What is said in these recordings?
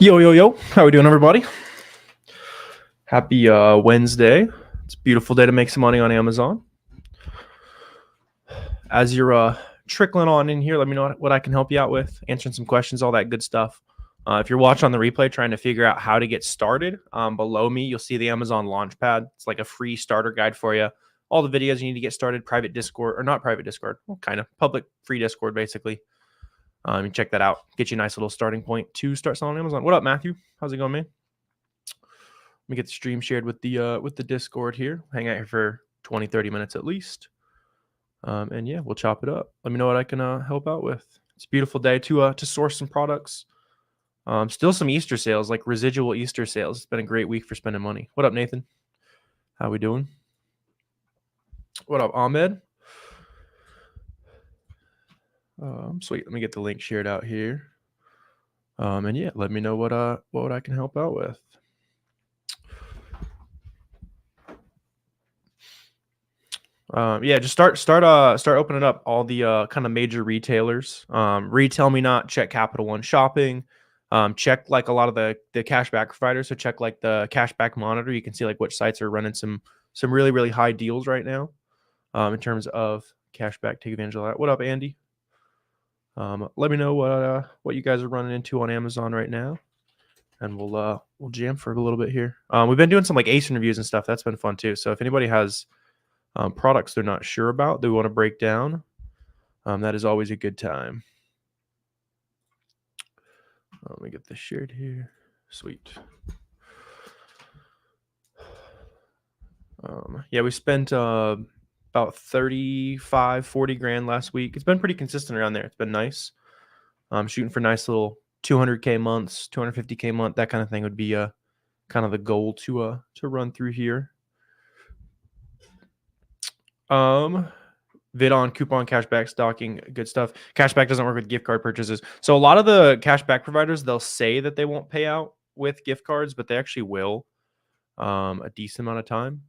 Yo, how we doing, everybody? Happy Wednesday. It's a beautiful day to make some money on Amazon. As you're trickling on in here, let me know what I can help you out with, answering some questions, all that good stuff. If you're watching on the replay trying to figure out how to get started, below me you'll see the Amazon Launchpad. It's like a free starter guide for you. All the videos you need to get started, private Discord, or not private Discord, well, kind of public free Discord, basically. You check that out. Get you a nice little starting point to start selling on Amazon. What up, Matthew? How's it going, man? Let me get the stream shared with the Discord here. Hang out here for 20-30 minutes at least. And yeah, we'll chop it up. Let me know what I can help out with. It's a beautiful day to source some products. Still some Easter sales, like residual Easter sales. It's been a great week for spending money. What up, Nathan? How we doing? What up, Ahmed? Sweet. Let me get the link shared out here. And yeah, let me know what I can help out with. Yeah, just start opening up all the kind of major retailers. Retail Me Not, check Capital One Shopping. Check like a lot of the cashback providers. So check like the Cashback Monitor. You can see like which sites are running some really high deals right now. In terms of cashback, take advantage of that. What up, Andy? Let me know what you guys are running into on Amazon right now, and we'll jam for a little bit here. We've been doing some like ACE reviews and stuff. That's been fun too. So if anybody has products they're not sure about, they want to break down, that is always a good time. Let me get this shared here. Sweet. Yeah, we spent about 35-40 grand last week. It's been pretty consistent around there. It's been nice. Shooting for nice little 200K months, 250K month, that kind of thing would be kind of the goal to run through here. Vid on coupon cashback stocking, good stuff. Cashback doesn't work with gift card purchases. So a lot of the cashback providers, they'll say that they won't pay out with gift cards, but they actually will a decent amount of time.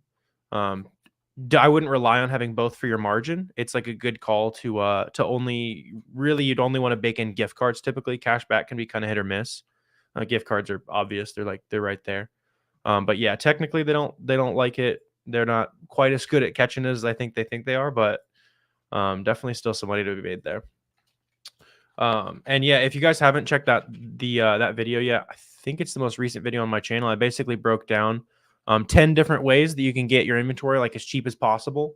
I wouldn't rely on having both for your margin. It's like a good call to only really, you'd only want to bake in gift cards. Typically cashback can be kind of hit or miss. Gift cards are obvious. They're right there. But yeah, technically they don't like it. They're not quite as good at catching it as I think they are, but definitely still some money to be made there. And yeah, if you guys haven't checked out that video yet, I think it's the most recent video on my channel. I basically broke down 10 different ways that you can get your inventory like as cheap as possible.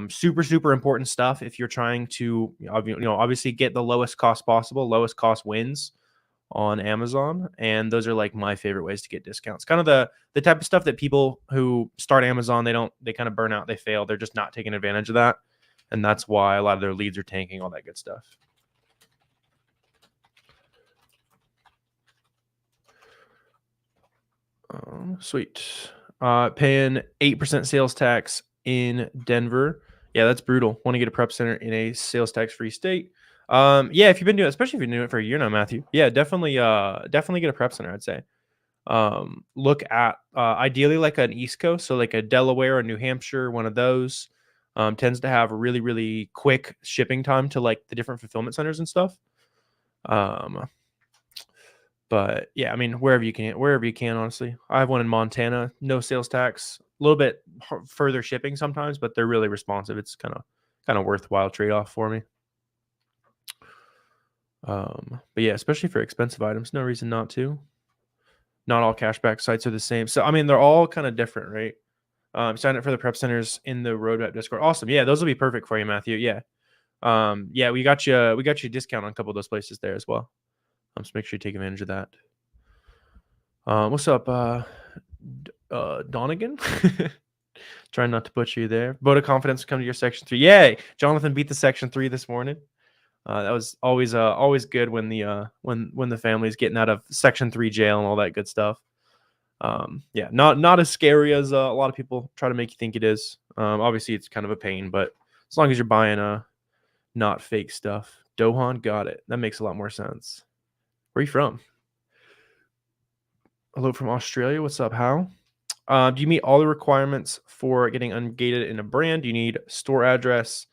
Super important stuff if you're trying to obviously get the lowest cost possible. Lowest cost wins on Amazon, and those are like my favorite ways to get discounts. Kind of the type of stuff that people who start Amazon, they kind of burn out, they fail, they're just not taking advantage of that, and that's why a lot of their leads are tanking, all that good stuff. Sweet. Paying 8% sales tax in Denver. Yeah, that's brutal. Want to get a prep center in a sales tax free state. Yeah, if you've been doing, especially if you've been doing it for a year now, Matthew. Yeah, definitely get a prep center, I'd say. Look at ideally like an East Coast, so like a Delaware or New Hampshire, one of those. Tends to have a really quick shipping time to like the different fulfillment centers and stuff. But yeah, I mean, wherever you can, honestly. I have one in Montana, no sales tax, a little bit further shipping sometimes, but they're really responsive. It's kind of worthwhile trade-off for me. But yeah, especially for expensive items, no reason not to. Not all cashback sites are the same. So, I mean, they're all kind of different, right? Sign up for the prep centers in the Roadmap Discord. Awesome. Yeah, those will be perfect for you, Matthew. Yeah. Yeah, we got you a discount on a couple of those places there as well. So make sure you take advantage of that. What's up, Donegan? Trying not to butcher you there. Vote of confidence come to your section 3. Yay! Jonathan beat the section 3 this morning. That was always good when the family's getting out of section 3 jail and all that good stuff. Yeah, not as scary as a lot of people try to make you think it is. Obviously it's kind of a pain, but as long as you're buying not fake stuff. Dohan, got it. That makes a lot more sense. Where are you from? Hello from Australia. What's up? How? Do you meet all the requirements for getting ungated in a brand? Do you need store address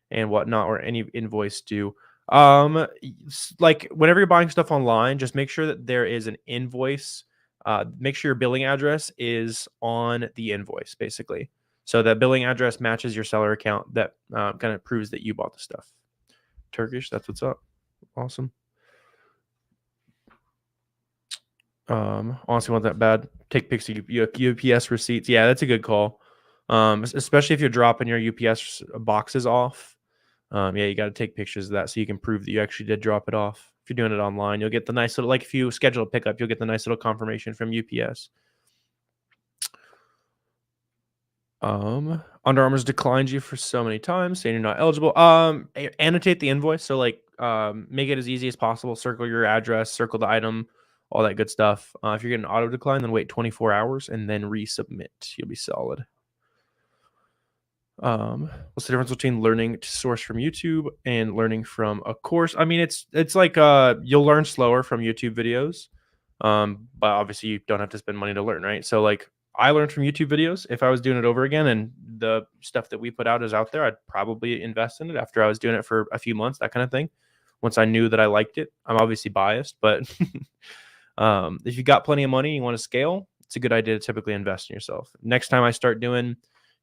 and whatnot, or any invoice due? Like whenever you're buying stuff online, just make sure that there is an invoice. Make sure your billing address is on the invoice, basically. So that billing address matches your seller account. That kind of proves that you bought the stuff. Turkish, that's what's up. Awesome. Honestly, want that bad. Take pics of UPS receipts. Yeah, that's a good call. Especially if you're dropping your UPS boxes off. Yeah, you got to take pictures of that so you can prove that you actually did drop it off. If you're doing it online, you'll get the nice little, like if you schedule a pickup, you'll get the nice little confirmation from UPS. Under Armour's declined you for so many times, saying you're not eligible. Annotate the invoice. So like, make it as easy as possible. Circle your address, circle the item, all that good stuff. If you're getting auto decline, then wait 24 hours and then resubmit. You'll be solid. What's the difference between learning to source from YouTube and learning from a course? I mean, it's like you'll learn slower from YouTube videos, but obviously you don't have to spend money to learn, right? So like I learned from YouTube videos. If I was doing it over again and the stuff that we put out is out there, I'd probably invest in it after I was doing it for a few months, that kind of thing. Once I knew that I liked it, I'm obviously biased, but if you got plenty of money, you want to scale, it's a good idea to typically invest in yourself. Next time I start doing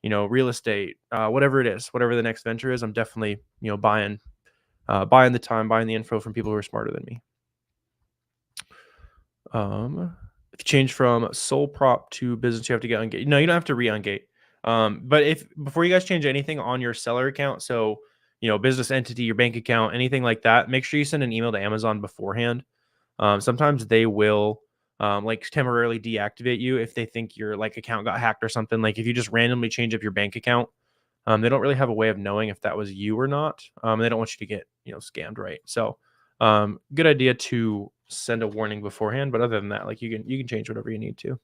real estate, whatever it is, whatever the next venture is, I'm definitely, buying the time, buying the info from people who are smarter than me. If you change from sole prop to business, you have to get Ungate. No, you don't have to re-Ungate. But if before you guys change anything on your seller account, so business entity, your bank account, anything like that, make sure you send an email to Amazon beforehand. Sometimes they will like temporarily deactivate you if they think your like account got hacked or something. Like if you just randomly change up your bank account, they don't really have a way of knowing if that was you or not. They don't want you to get scammed, right? So good idea to send a warning beforehand. But other than that, like you can change whatever you need to.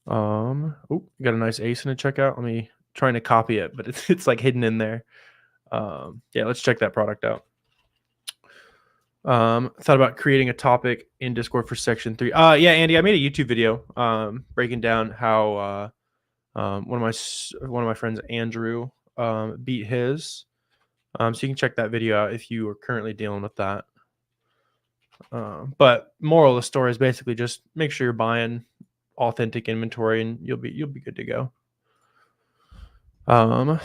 Oh, you got a nice ace in a checkout. Let me trying to copy it, but it's like hidden in there. Yeah, let's check that product out. Thought about creating a topic in Discord for section 3. Yeah, Andy, I made a YouTube video breaking down how one of my friends, Andrew, beat his. So you can check that video out if you are currently dealing with that. But moral of the story is basically just make sure you're buying authentic inventory and you'll be good to go.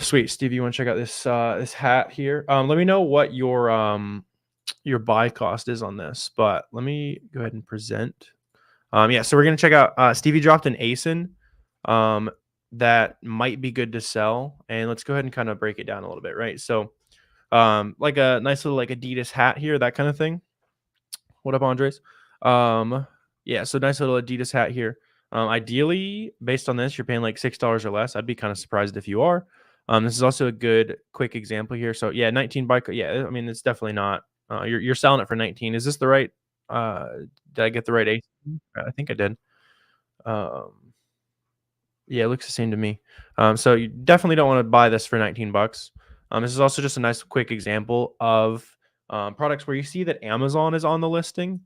Sweet, Steve, you want to check out this hat here? Let me know what your buy cost is on this, but let me go ahead and present. Yeah, so we're gonna check out Stevie dropped an ASIN that might be good to sell, and let's go ahead and kind of break it down a little bit, right? So like a nice little like Adidas hat here, that kind of thing. What up, Andres? Yeah, so nice little Adidas hat here. Ideally, based on this, you're paying like $6 or less. I'd be kind of surprised if you are. This is also a good quick example here. So yeah, 19 bike. Yeah, I mean it's definitely not. You're selling it for 19. Is this the right? Did I get the right ace? I think I did. Yeah, it looks the same to me. So you definitely don't want to buy this for 19 bucks. This is also just a nice quick example of products where you see that Amazon is on the listing.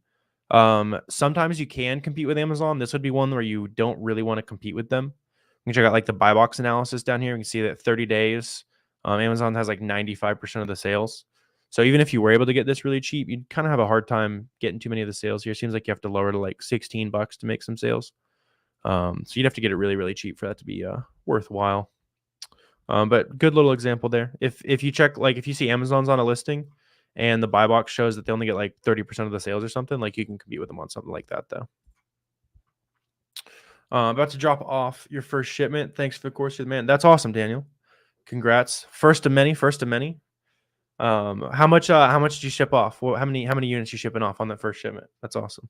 Sometimes you can compete with Amazon. This would be one where you don't really want to compete with them. You can check out like the buy box analysis down here. You can see that 30 days, Amazon has like 95% of the sales. So even if you were able to get this really cheap, you'd kind of have a hard time getting too many of the sales here. It seems like you have to lower to like 16 bucks to make some sales. So you'd have to get it really, really cheap for that to be worthwhile. But good little example there. If you check, like if you see Amazon's on a listing and the buy box shows that they only get like 30% of the sales or something, like you can compete with them on something like that though. About to drop off your first shipment. Thanks for the course, man. That's awesome, Daniel. Congrats. First of many. How much did you ship off? Well, how many units you shipping off on that first shipment? That's awesome.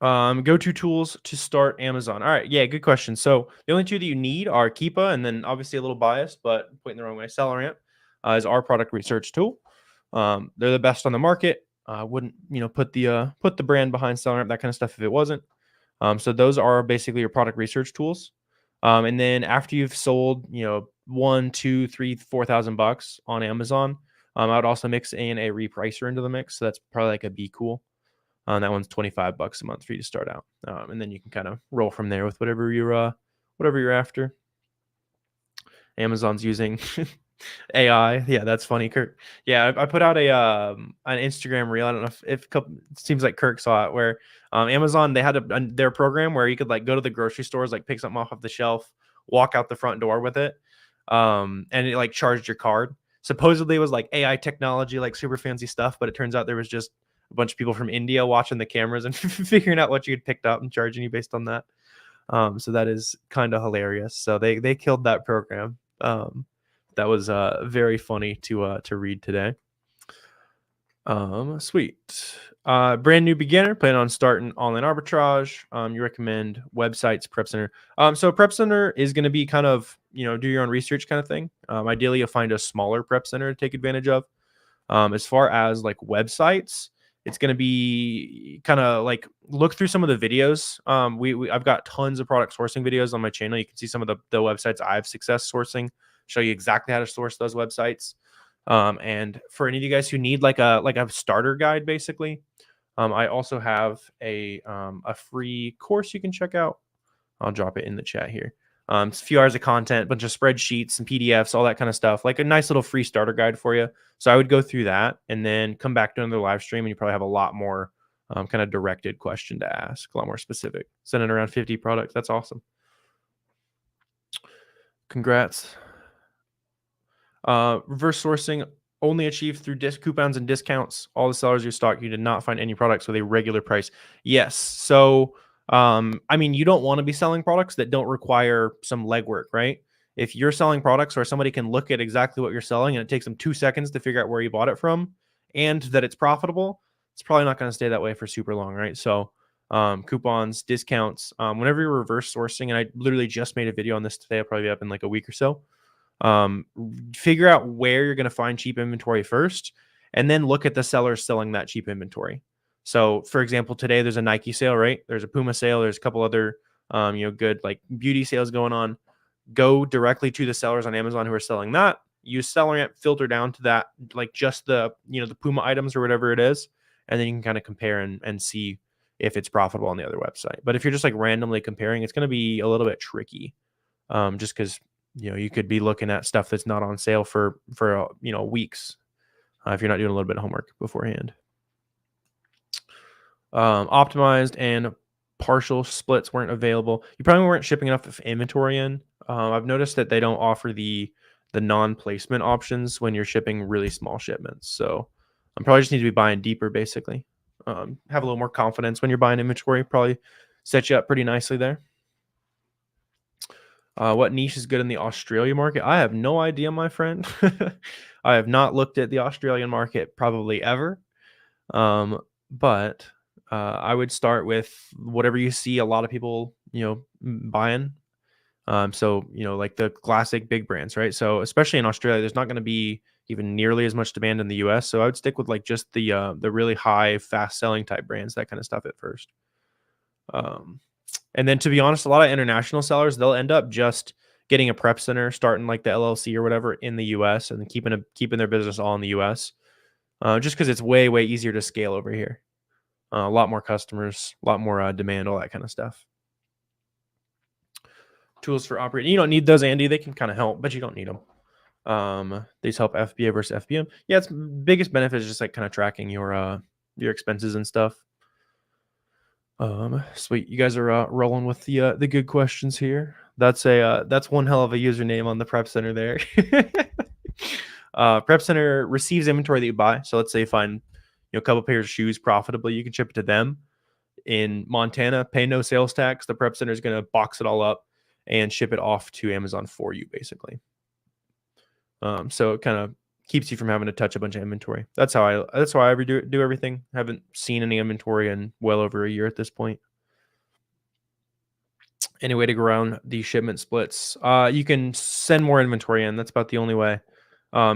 Go-to tools to start Amazon. All right, yeah, good question. So the only two that you need are Keepa, and then obviously a little biased, but pointing the wrong way, SellerAmp is our product research tool. They're the best on the market. I wouldn't put the brand behind SellerAmp, that kind of stuff if it wasn't. So those are basically your product research tools. And then after you've sold 1, 2, 3, 4,000 bucks on Amazon, I would also mix in a repricer into the mix. So that's probably like a Be Cool. That one's 25 bucks a month for you to start out. And then you can kind of roll from there with whatever you're after. Amazon's using AI. Yeah, that's funny, Kirk. Yeah, I put out a an Instagram reel. I don't know if it seems like Kirk saw it, where Amazon, they had their program where you could like go to the grocery stores, like pick something off the shelf, walk out the front door with it, and it like charged your card. Supposedly it was like AI technology, like super fancy stuff, but it turns out there was just a bunch of people from India watching the cameras and figuring out what you had picked up and charging you based on that. So that is kind of hilarious. So they killed that program. That was very funny to read today. Sweet. Brand new beginner, plan on starting online arbitrage. You recommend websites, Prep Center. So Prep Center is going to be kind of, do your own research kind of thing. Ideally, you'll find a smaller Prep Center to take advantage of. As far as like websites, it's going to be kind of like look through some of the videos. I've got tons of product sourcing videos on my channel. You can see some of the websites I have success sourcing, show you exactly how to source those websites. And for any of you guys who need like a starter guide, basically, I also have a free course you can check out. I'll drop it in the chat here. It's a few hours of content, bunch of spreadsheets and PDFs, all that kind of stuff, like a nice little free starter guide for you. So I would go through that and then come back to another live stream, and you probably have a lot more kind of directed question to ask, a lot more specific. Sending around 50 products. That's awesome. Congrats. Reverse sourcing only achieved through coupons and discounts. All the sellers you stock, you did not find any products with a regular price. Yes. So I mean, you don't want to be selling products that don't require some legwork, right? If you're selling products where somebody can look at exactly what you're selling and it takes them 2 seconds to figure out where you bought it from and that it's profitable, it's probably not going to stay that way for super long, right? So coupons, discounts, whenever you're reverse sourcing, and I literally just made a video on this today, I'll probably be up in like a week or so. Figure out where you're going to find cheap inventory first, and then look at the sellers selling that cheap inventory. So for example, today there's a Nike sale, right? There's a Puma sale. There's a couple other, good like beauty sales going on. Go directly to the sellers on Amazon who are selling that. Use SellerAmp, filter down to that, like just the Puma items or whatever it is. And then you can kind of compare and see if it's profitable on the other website. But if you're just like randomly comparing, it's going to be a little bit tricky. Just because, you could be looking at stuff that's not on sale for weeks if you're not doing a little bit of homework beforehand. Optimized and partial splits weren't available. You probably weren't shipping enough inventory in. I've noticed that they don't offer the non-placement options when you're shipping really small shipments. So I'm probably just need to be buying deeper, basically. Have a little more confidence when you're buying inventory. Probably set you up pretty nicely there. What niche is good in the Australia market? I have no idea, my friend. I have not looked at the Australian market probably ever. But I would start with whatever you see a lot of people, buying. So, like the classic big brands, right? So especially in Australia, there's not going to be even nearly as much demand in the US. So I would stick with like just the really high, fast selling type brands, that kind of stuff at first. And then to be honest, a lot of international sellers, they'll end up just getting a prep center, starting like the LLC or whatever in the US and keeping their business all in the US. Just because it's way, way easier to scale over here. A lot more customers, a lot more demand, all that kind of stuff. Tools for operating. You don't need those, Andy. They can kind of help, but you don't need them. These help FBA versus FBM. Yeah, its biggest benefit is just like kind of tracking your expenses and stuff. Sweet. You guys are rolling with the good questions here. That's one hell of a username on the Prep Center there. Prep Center receives inventory that you buy. So let's say you find a couple pairs of shoes profitably, you can ship it to them in Montana, pay no sales tax. The Prep Center is going to box it all up and ship it off to Amazon for you, basically. So it kind of keeps you from having to touch a bunch of inventory. That's how I ever do everything. I haven't seen any inventory in well over a year at this point. Any way to go around the shipment splits? You can send more inventory in. That's about the only way.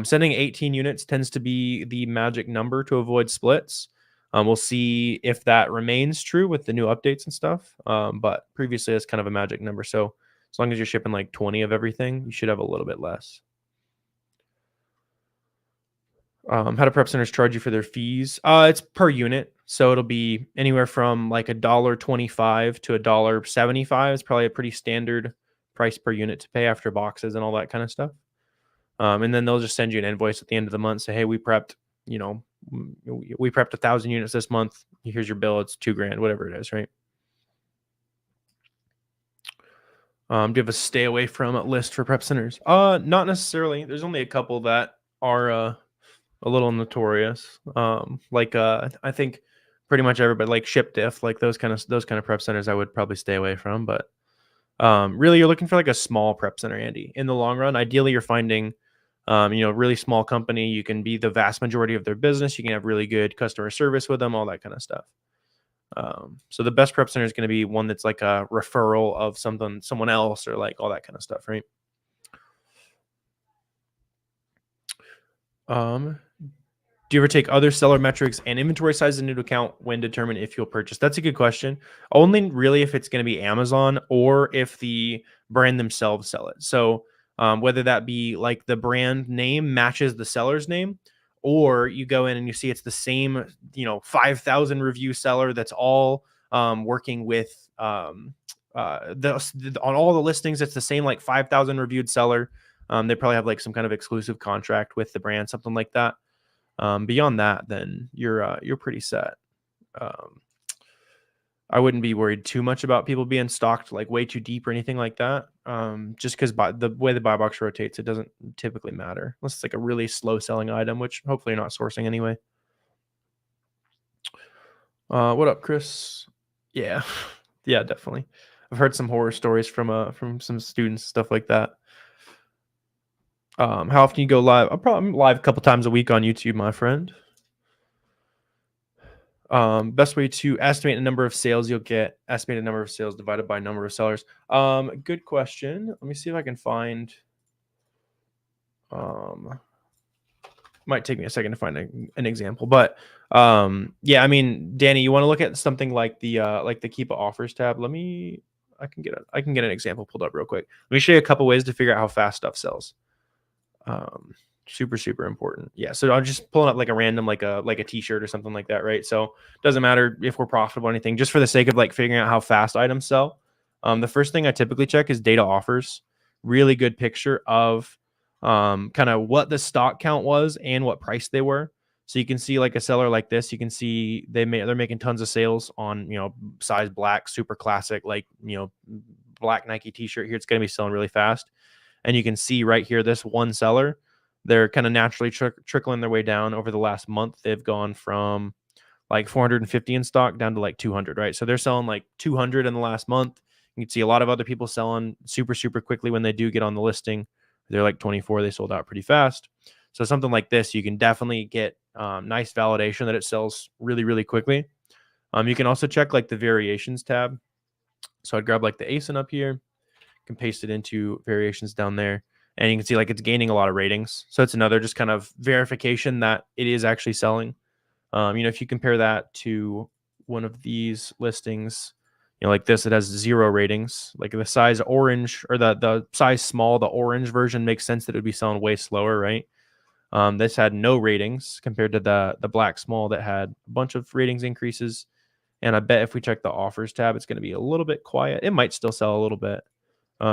Sending 18 units tends to be the magic number to avoid splits. We'll see if that remains true with the new updates and stuff. But previously, it's kind of a magic number. So as long as you're shipping like 20 of everything, you should have a little bit less. How do prep centers charge you for their fees? It's per unit. So it'll be anywhere from like $1.25 to $1.75. It's probably a pretty standard price per unit to pay after boxes and all that kind of stuff. And then they'll just send you an invoice at the end of the month. Say, hey, we prepped, we prepped 1,000 units this month. Here's your bill. It's $2,000, whatever it is, right? Do you have a stay away from list for prep centers? Not necessarily. There's only a couple that are a little notorious. I think pretty much everybody, like ShipDiff, like those kind of prep centers I would probably stay away from. But really, you're looking for like a small prep center, Andy. In the long run, ideally, you're finding really small company. You can be the vast majority of their business. You can have really good customer service with them, all that kind of stuff. So the best prep center is going to be one that's like a referral of someone else, or like all that kind of stuff, right? Do you ever take other seller metrics and inventory size into account when determining if you'll purchase? That's a good question. Only really if it's going to be Amazon or if the brand themselves sell it. So whether that be like the brand name matches the seller's name, or you go in and you see it's the same, 5,000 review seller that's all working with on all the listings. It's the same like 5,000 reviewed seller. They probably have like some kind of exclusive contract with the brand, something like that. Beyond that, then you're pretty set. I wouldn't be worried too much about people being stocked like way too deep or anything like that. Just because the way the buy box rotates, it doesn't typically matter unless it's like a really slow selling item, which hopefully you're not sourcing anyway. What up, Chris? Yeah, yeah, definitely. I've heard some horror stories from some students, stuff like that. How often you go live? I'm live a couple times a week on YouTube, my friend. Best way to estimate the number of sales you'll get. Estimated number of sales divided by number of sellers. Good question. Let me see if I can find. Might take me a second to find an example, but yeah, I mean, Danny, you want to look at something like the Keep Offers tab. I can get an example pulled up real quick. Let me show you a couple ways to figure out how fast stuff sells. Super important. Yeah, so I'm just pulling up like a random like a t-shirt or something like that, right? So it doesn't matter if we're profitable or anything, just for the sake of like figuring out how fast items sell. The first thing I typically check is data offers. Really good picture of kind of what the stock count was and what price they were. So you can see like a seller like this, you can see they're making tons of sales on size black, super classic, like black Nike t-shirt here. It's going to be selling really fast. And you can see right here, this one seller, they're kind of naturally trickling their way down over the last month. They've gone from like 450 in stock down to like 200, right? So they're selling like 200 in the last month. You can see a lot of other people selling super quickly when they do get on the listing. They're like 24. They sold out pretty fast. So something like this, you can definitely get nice validation that it sells really quickly. You can also check like the variations tab. So I'd grab like the ASIN up here, can paste it into variations down there, and you can see like it's gaining a lot of ratings. So it's another just kind of verification that it is actually selling. If you compare that to one of these listings, like this, it has 0 ratings. Like the size orange or the size small, the orange version makes sense that it would be selling way slower, right? This had no ratings compared to the black small that had a bunch of ratings increases. And I bet if we check the offers tab, it's going to be a little bit quiet. It might still sell a little bit.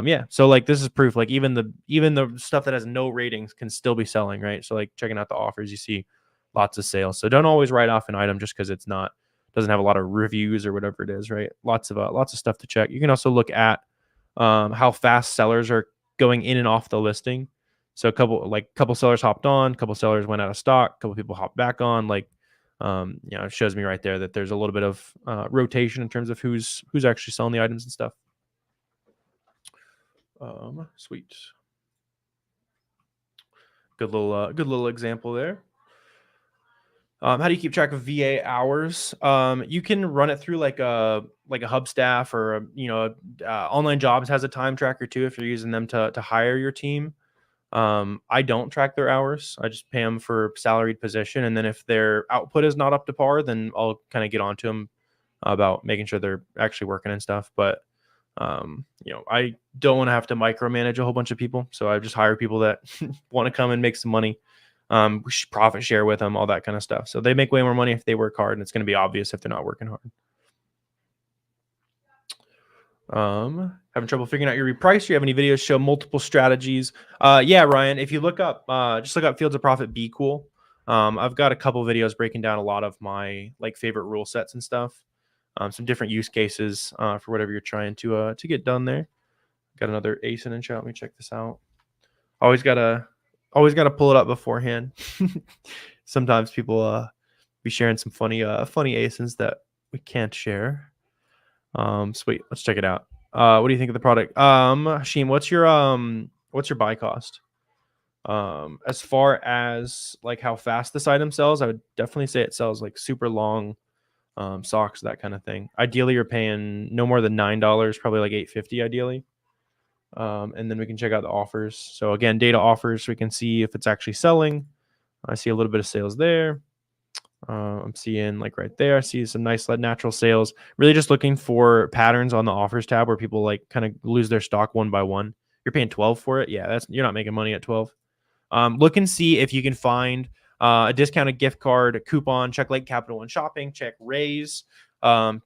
Yeah, so like this is proof, like even the stuff that has no ratings can still be selling, right? So like checking out the offers, you see lots of sales. So don't always write off an item just because doesn't have a lot of reviews or whatever it is, right? Lots of stuff to check. You can also look at how fast sellers are going in and off the listing. So a couple sellers hopped on, a couple sellers went out of stock, a couple people hopped back on. Like it shows me right there that there's a little bit of rotation in terms of who's actually selling the items and stuff. Sweet. Good little example there. How do you keep track of VA hours? You can run it through like a Hubstaff, or Online Jobs has a time tracker too if you're using them to hire your team. I don't track their hours. I just pay them for salaried position, and then if their output is not up to par, then I'll kind of get onto them about making sure they're actually working and stuff. But I don't want to have to micromanage a whole bunch of people. So I just hire people that want to come and make some money, profit share with them, all that kind of stuff. So they make way more money if they work hard, and it's going to be obvious if they're not working hard. Having trouble figuring out your reprice? Do you have any videos show multiple strategies? Yeah, Ryan, if you look up, just look up Fields of Profit, Be Cool. I've got a couple videos breaking down a lot of my like favorite rule sets and stuff. Some different use cases for whatever you're trying to get done there. Got another ASIN in chat. Let me check this out. Always gotta pull it up beforehand. Sometimes people be sharing some funny ASINs that we can't share. Sweet. Let's check it out. What do you think of the product? Hashim, what's your buy cost? As far as like how fast this item sells, I would definitely say it sells like super long socks, that kind of thing. Ideally, you're paying no more than $9, probably like $8.50 ideally. And then we can check out the offers. So again, data offers, we can see if it's actually selling. I see a little bit of sales there. I'm seeing like right there, I see some nice natural sales. Really just looking for patterns on the offers tab where people like kind of lose their stock one by one. You're paying 12 for it. Yeah, you're not making money at 12. Look and see if you can find a discounted gift card, a coupon. Check like Capital One Shopping. Check Raise.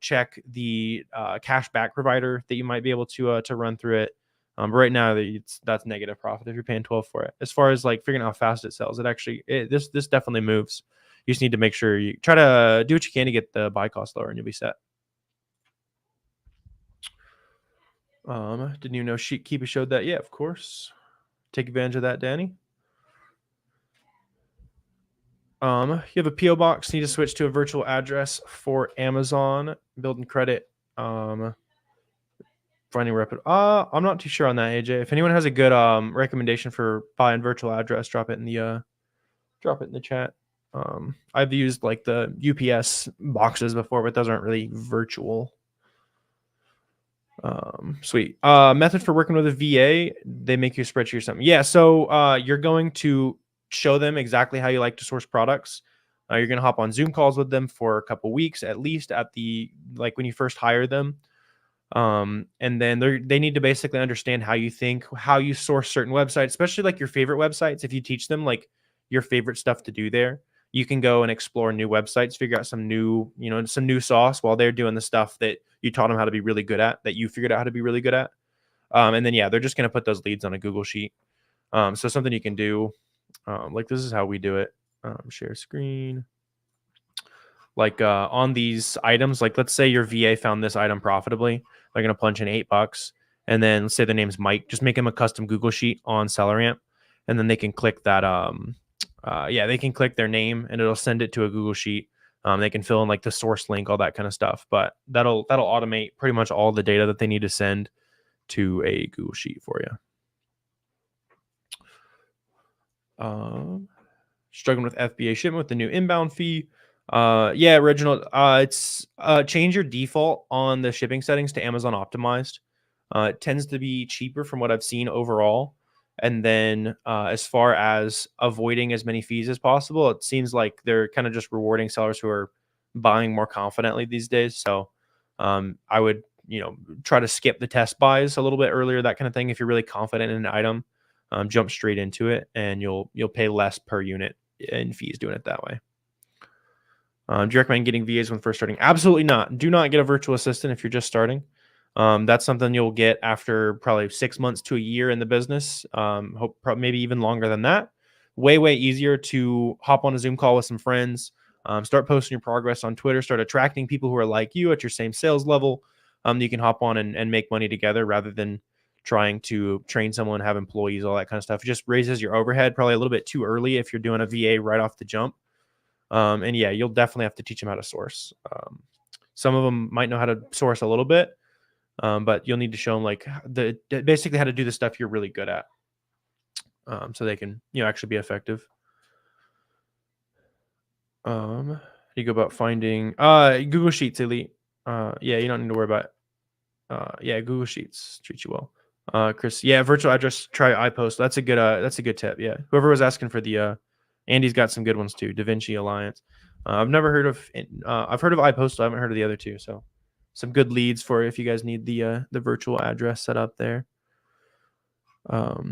Check the cash back provider that you might be able to run through it. But right now, that's negative profit if you're paying 12 for it. As far as like figuring out how fast it sells, this definitely moves. You just need to make sure you try to do what you can to get the buy cost lower, and you'll be set. Didn't you know Keepa showed that? Yeah, of course. Take advantage of that, Danny. You have a PO box. Need to switch to a virtual address for Amazon. Building credit. Finding I'm not too sure on that, AJ. If anyone has a good recommendation for buying virtual address, drop it in the chat. I've used like the UPS boxes before, but those aren't really virtual. Sweet. Method for working with a VA. They make you a spreadsheet or something. Yeah. So you're going to show them exactly how you like to source products. You're going to hop on Zoom calls with them for a couple weeks, at least when you first hire them. And then they need to basically understand how you think, how you source certain websites, especially like your favorite websites. If you teach them like your favorite stuff to do there, you can go and explore new websites, figure out some new sauce while they're doing the stuff that you taught them how to be really good at, that you figured out how to be really good at. And then, they're just going to put those leads on a Google sheet. So something you can do, like this is how we do it. Share screen. Like on these items, like let's say your VA found this item profitably. They're going to punch in $8. And then let's say the name's Mike, just make him a custom Google sheet on SellerAmp. And then they can click that, they can click their name and it'll send it to a Google sheet. They can fill in like the source link, all that kind of stuff. But that'll automate pretty much all the data that they need to send to a Google sheet for you. Struggling with FBA shipment with the new inbound fee. Reginald, it's change your default on the shipping settings to Amazon optimized. It tends to be cheaper from what I've seen overall. And then as far as avoiding as many fees as possible, it seems like they're kind of just rewarding sellers who are buying more confidently these days. So I would, try to skip the test buys a little bit earlier, that kind of thing. If you're really confident in an item, jump straight into it and you'll pay less per unit in fees doing it that way. Do you recommend getting VAs when first starting? Absolutely not. Do not get a virtual assistant if you're just starting. That's something you'll get after probably 6 months to a year in the business. Maybe even longer than that. Way easier to hop on a Zoom call with some friends, start posting your progress on Twitter, start attracting people who are like you at your same sales level. You can hop on and make money together rather than trying to train someone, have employees, all that kind of stuff. It just raises your overhead probably a little bit too early if you're doing a VA right off the jump. You'll definitely have to teach them how to source. Some of them might know how to source a little bit, but you'll need to show them like basically how to do the stuff you're really good at, so they can actually be effective. How do you go about finding Google Sheets Elite? You don't need to worry about it. Google Sheets treat you well. Chris, virtual address, try iPost. That's a good tip. Yeah, whoever was asking for the Andy's got some good ones too. DaVinci Alliance. I've never heard of. I've heard of iPost. I haven't heard of the other two. So, some good leads for if you guys need the virtual address set up there. A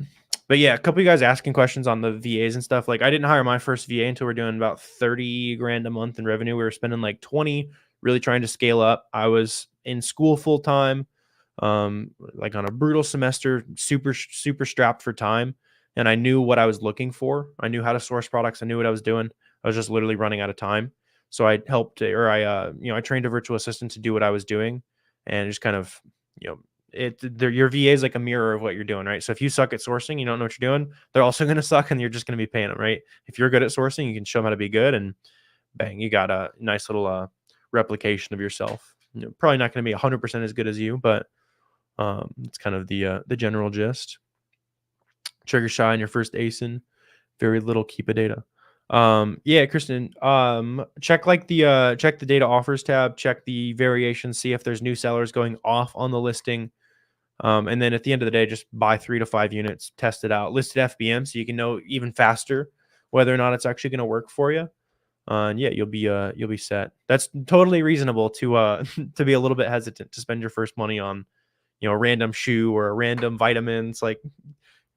couple of you guys asking questions on the VAs and stuff. Like I didn't hire my first VA until we're doing about 30 grand a month in revenue. We were spending like 20, really trying to scale up. I was in school full time. like on a brutal semester, super strapped for time, and I knew what I was looking for. I knew how to source products. I knew what I was doing. I was just literally running out of time. So I helped, or I trained a virtual assistant to do what I was doing, and just kind of, your VA is like a mirror of what you're doing, right? So if you suck at sourcing, you don't know what you're doing, they're also going to suck, and you're just going to be paying them, right? If you're good at sourcing, you can show them how to be good, and bang, you got a nice little replication of yourself. Probably not going to be 100% as good as you, but it's kind of the general gist. Trigger shy on your first ASIN, very little keep a data. Yeah, Kristen, check the data offers tab, check the variations, see if there's new sellers going off on the listing. And then at the end of the day, just buy 3 to 5 units, test it out, list it FBM so you can know even faster whether or not it's actually going to work for you. And yeah, you'll be set. That's totally reasonable to to be a little bit hesitant to spend your first money on, a random shoe or a random vitamins, like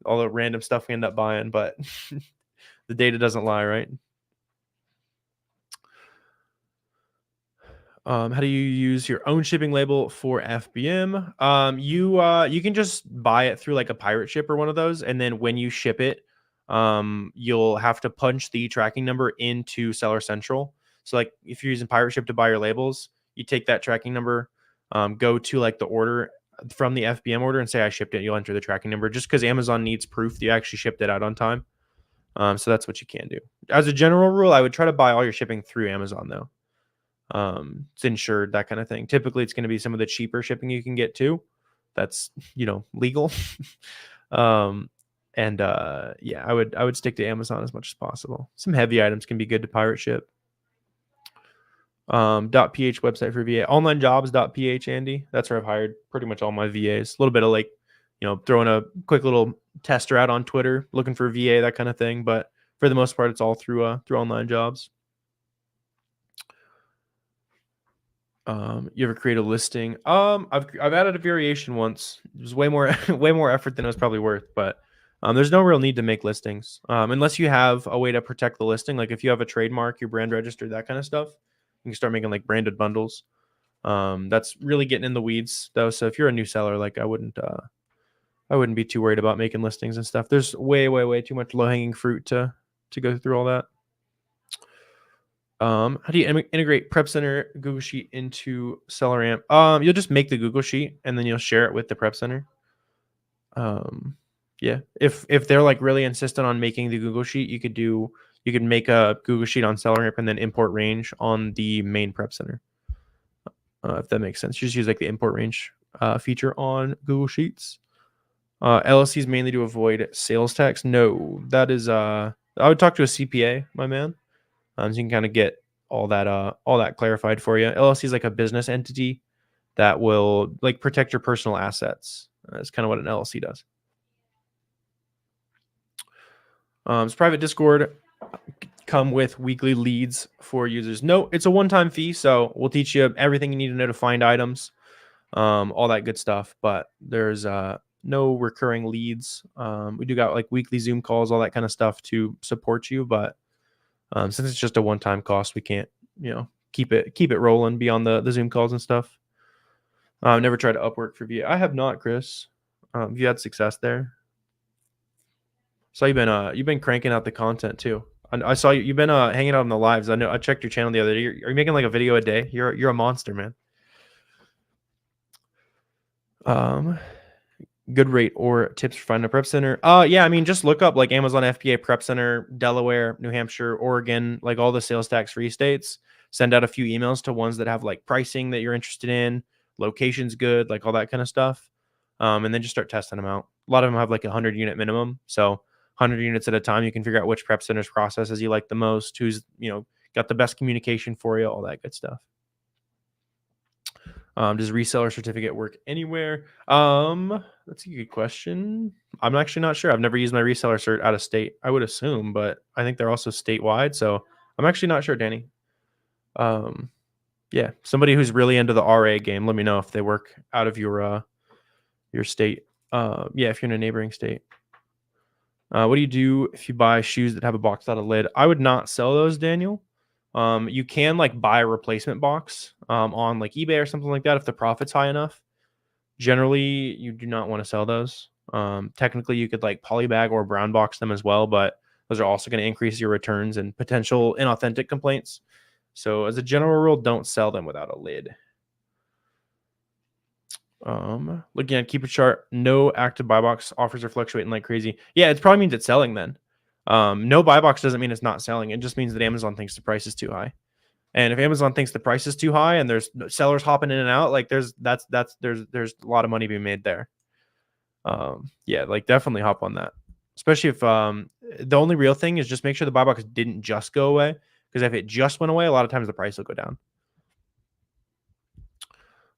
all the random stuff we end up buying, but the data doesn't lie, right? How do you use your own shipping label for FBM? You can just buy it through like a pirate ship or one of those, and then when you ship it, you'll have to punch the tracking number into Seller Central. So like if you're using pirate ship to buy your labels, you take that tracking number, go to like the order from the FBM order and say I shipped it. You'll enter the tracking number just because Amazon needs proof that you actually shipped it out on time. So that's what you can do. As a general rule, I would try to buy all your shipping through Amazon though. It's insured, that kind of thing. Typically it's going to be some of the cheaper shipping you can get too. That's, legal. Yeah, I would stick to Amazon as much as possible. Some heavy items can be good to pirate ship. .ph website for VA. Onlinejobs.ph, Andy. That's where I've hired pretty much all my VAs. A little bit of like, throwing a quick little tester out on Twitter, looking for VA, that kind of thing. But for the most part, it's all through online jobs. You ever create a listing? I've added a variation once. It was way more effort than it was probably worth, but there's no real need to make listings unless you have a way to protect the listing. Like if you have a trademark, your brand registered, that kind of stuff, you can start making like branded bundles. That's really getting in the weeds though. So if you're a new seller, like I wouldn't be too worried about making listings and stuff. There's way too much low hanging fruit to go through all that. How do you integrate Prep Center Google Sheet into SellerAmp? You'll just make the Google Sheet and then you'll share it with the Prep Center. Yeah, if they're like really insistent on making the Google Sheet, you could make a Google Sheet on SellerAmp and then import range on the main Prep Center. If that makes sense, you just use like the import range feature on Google Sheets. LLCs mainly to avoid sales tax. No, that is I would talk to a CPA, my man. So you can kind of get all that clarified for you. LLC is like a business entity that will like protect your personal assets. That's kind of what an LLC does. It's private Discord come with weekly leads for users. No, it's a one-time fee, so we'll teach you everything you need to know to find items, all that good stuff. But there's no recurring leads. We do got like weekly Zoom calls, all that kind of stuff to support you, but since it's just a one-time cost, we can't, keep it rolling beyond the Zoom calls and stuff. I've never tried to Upwork for VA. I have not, Chris. Have you had success there? So you've been cranking out the content too. I saw you've been hanging out on the lives. I know I checked your channel the other day. Are you making like a video a day? You're a monster, man. Good rate or tips for finding a prep center? Yeah, I mean, just look up like Amazon FBA Prep Center, Delaware, New Hampshire, Oregon, like all the sales tax free states. Send out a few emails to ones that have like pricing that you're interested in, locations good, like all that kind of stuff. And then just start testing them out. A lot of them have like 100 unit minimum. So 100 units at a time, you can figure out which prep centers processes you like the most, who's, got the best communication for you, all that good stuff. Does reseller certificate work anywhere? That's a good question. I'm actually not sure. I've never used my reseller cert out of state. I would assume, but I think they're also statewide. So I'm actually not sure, Danny. Yeah, somebody who's really into the RA game, let me know if they work out of your state. Yeah, if you're in a neighboring state. What do you do if you buy shoes that have a boxed out lid? I would not sell those, Daniel. You can like buy a replacement box on like eBay or something like that if the profit's high enough. Generally, you do not want to sell those. Technically, you could like polybag or brown box them as well, but those are also going to increase your returns and potential inauthentic complaints. So as a general rule, don't sell them without a lid. Looking at keep a chart, no active buy box offers are fluctuating like crazy. Yeah, it probably means it's selling then. No buy box doesn't mean it's not selling. It just means that Amazon thinks the price is too high. And if Amazon thinks the price is too high and there's sellers hopping in and out, like there's a lot of money being made there. Yeah, like definitely hop on that. Especially if the only real thing is just make sure the buy box didn't just go away. Because if it just went away, a lot of times the price will go down.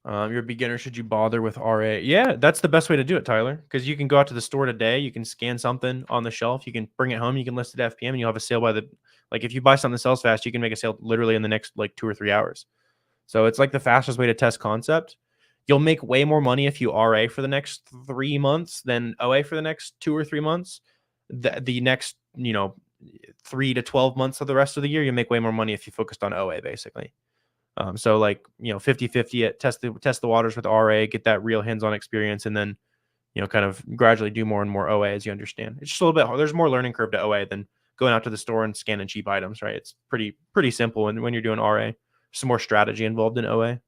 You're a beginner. Should you bother with RA? Yeah, that's the best way to do it, Tyler. Because you can go out to the store today. You can scan something on the shelf. You can bring it home. You can list it FPM, and you'll have a sale by the like. If you buy something that sells fast, you can make a sale literally in the next like 2 or 3 hours. So it's like the fastest way to test concept. You'll make way more money if you RA for the next 3 months than OA for the next 2 or 3 months. The next 3 to 12 months of the rest of the year, you make way more money if you focused on OA basically. So like, 50-50 at test the waters with RA, get that real hands-on experience, and then, kind of gradually do more and more OA as you understand. It's just a little bit hard. There's more learning curve to OA than going out to the store and scanning cheap items, right? It's pretty simple when you're doing RA. Some more strategy involved in OA.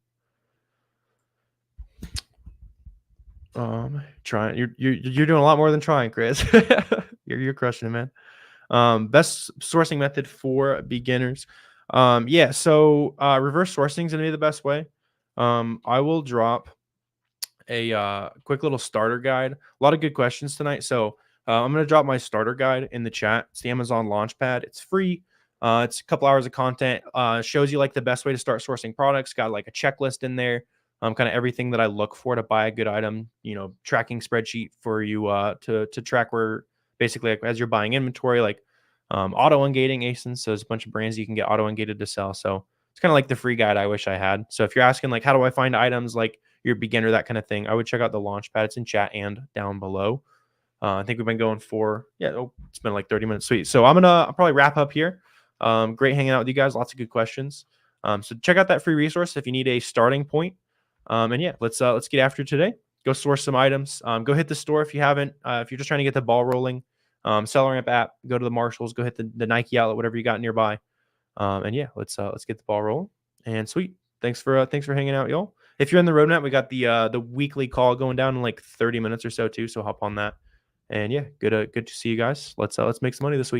Trying you're doing a lot more than trying, Chris. you're crushing it, man. Best sourcing method for beginners. Yeah, so reverse sourcing is gonna be the best way. I will drop a quick little starter guide. A lot of good questions tonight. So I'm gonna drop my starter guide in the chat. It's the Amazon Launchpad. It's free. It's a couple hours of content. Shows you like the best way to start sourcing products. Got like a checklist in there. Kind of everything that I look for to buy a good item. Tracking spreadsheet for you to track where basically like, as you're buying inventory, like auto ungating ASINs. So there's a bunch of brands you can get auto ungated to sell. So it's kind of like the free guide I wish I had. So if you're asking like, how do I find items, like you're a beginner, that kind of thing, I would check out the Launchpad. It's in chat and down below. I think we've been going for, it's been like 30 minutes. Sweet. So I'll probably wrap up here. Great hanging out with you guys. Lots of good questions. So check out that free resource if you need a starting point. And yeah, let's get after it today. Go source some items. Go hit the store if you haven't. If you're just trying to get the ball rolling, SellerAmp app. Go to the Marshalls. Go hit the Nike outlet, whatever you got nearby. And yeah, let's get the ball rolling. And sweet. Thanks for hanging out, y'all. If you're in the roadmap, we got the weekly call going down in like 30 minutes or so too. So hop on that. And yeah, good to see you guys. Let's make some money this week.